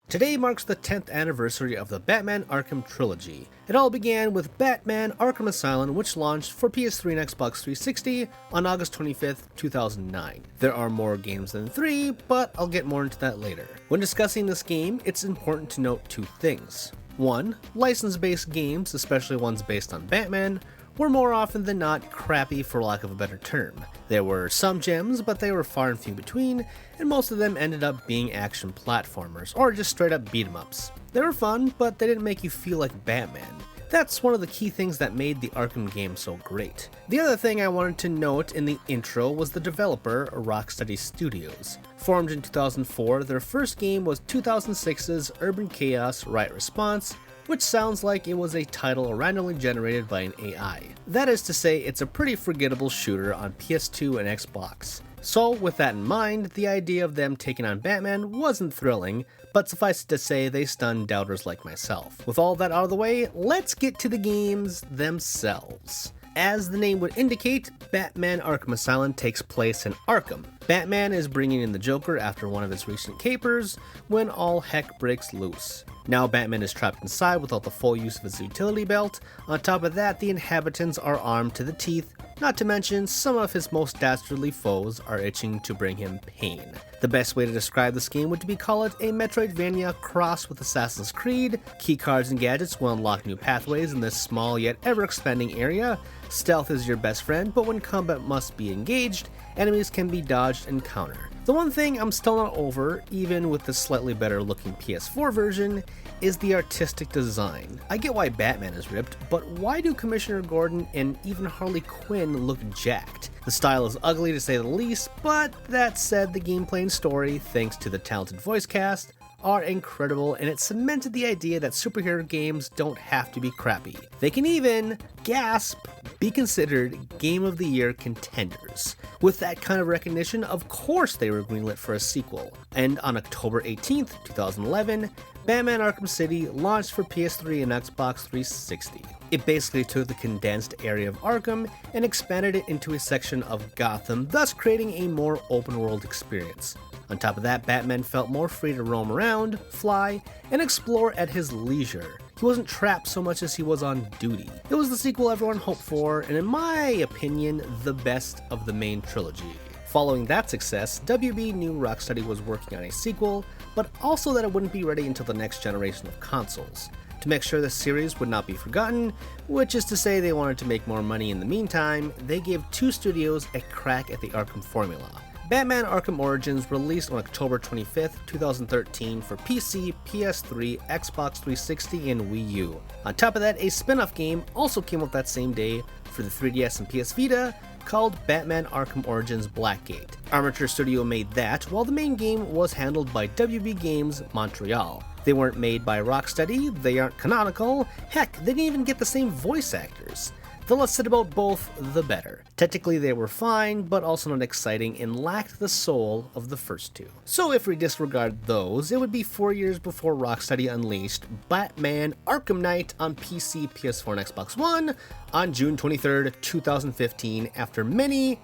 Today marks the 10th anniversary of the Batman Arkham trilogy. It all began with Batman Arkham Asylum, which launched for PS3 and Xbox 360 on August 25th, 2009. There are more games than 3, but I'll get more into that later. When discussing this game, it's important to note two things. 1. License-based games, especially ones based on Batman, were more often than not crappy, for lack of a better term. There were some gems, but they were far and few between, and most of them ended up being action platformers, or just straight up beat 'em ups. They were fun, but they didn't make you feel like Batman. That's one of the key things that made the Arkham game so great. The other thing I wanted to note in the intro was the developer, Rocksteady Studios. Formed in 2004, their first game was 2006's Urban Chaos Riot Response, which sounds like it was a title randomly generated by an AI. That is to say, it's a pretty forgettable shooter on PS2 and Xbox. So with that in mind, the idea of them taking on Batman wasn't thrilling, but suffice it to say they stunned doubters like myself. With all that out of the way, let's get to the games themselves. As the name would indicate, Batman Arkham Asylum takes place in Arkham. Batman is bringing in the Joker after one of his recent capers when all heck breaks loose. Now Batman is trapped inside without the full use of his utility belt. On top of that, the inhabitants are armed to the teeth, not to mention some of his most dastardly foes are itching to bring him pain. The best way to describe this game would be call it a Metroidvania crossed with Assassin's Creed. Keycards and gadgets will unlock new pathways in this small yet ever-expanding area. Stealth is your best friend, but when combat must be engaged, enemies can be dodged and countered. The one thing I'm still not over, even with the slightly better looking PS4 version, is the artistic design. I get why Batman is ripped, but why do Commissioner Gordon and even Harley Quinn look jacked? The style is ugly to say the least, but that said, the gameplay and story, thanks to the talented voice cast, are incredible, and it cemented the idea that superhero games don't have to be crappy. They can even, gasp, be considered Game of the Year contenders. With that kind of recognition, of course they were greenlit for a sequel. And on October 18th, 2011, Batman Arkham City launched for PS3 and Xbox 360. It basically took the condensed area of Arkham and expanded it into a section of Gotham, thus creating a more open-world experience. On top of that, Batman felt more free to roam around, fly, and explore at his leisure. He wasn't trapped so much as he was on duty. It was the sequel everyone hoped for, and in my opinion, the best of the main trilogy. Following that success, WB knew Rocksteady was working on a sequel, but also that it wouldn't be ready until the next generation of consoles. To make sure the series would not be forgotten, which is to say they wanted to make more money in the meantime, they gave two studios a crack at the Arkham formula. Batman Arkham Origins released on October 25th, 2013 for PC, PS3, Xbox 360, and Wii U. On top of that, a spin-off game also came out that same day for the 3DS and PS Vita called Batman Arkham Origins Blackgate. Armature Studio made that, while the main game was handled by WB Games Montreal. They weren't made by Rocksteady, they aren't canonical, heck, they didn't even get the same voice actors. The less said about both, the better. Technically they were fine, but also not exciting and lacked the soul of the first two. So if we disregard those, it would be 4 years before Rocksteady unleashed Batman Arkham Knight on PC, PS4, and Xbox One on June 23rd, 2015, after many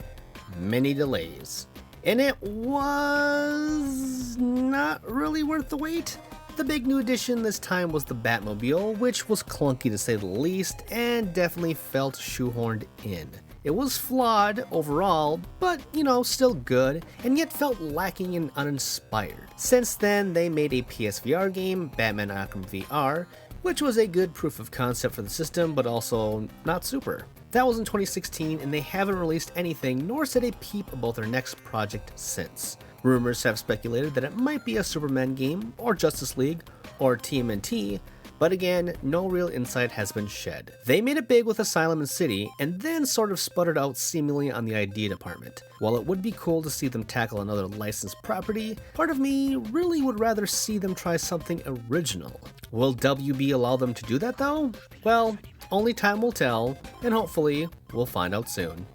delays. And it was not really worth the wait. The big new addition this time was the Batmobile, which was clunky to say the least, and definitely felt shoehorned in. It was flawed overall, but still good, and yet felt lacking and uninspired. Since then, they made a PSVR game, Batman Arkham VR, which was a good proof of concept for the system, but also not super. That was in 2016, and they haven't released anything nor said a peep about their next project since. Rumors have speculated that it might be a Superman game, or Justice League, or TMNT, but again, no real insight has been shed. They made it big with Asylum and City, and then sort of sputtered out seemingly on the idea department. While it would be cool to see them tackle another licensed property, part of me really would rather see them try something original. Will WB allow them to do that though? Well, only time will tell, and hopefully, we'll find out soon.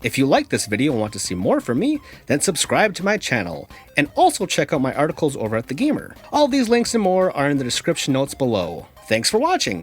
If you like this video and want to see more from me, then subscribe to my channel, and also check out my articles over at The Gamer. All these links and more are in the description notes below. Thanks for watching!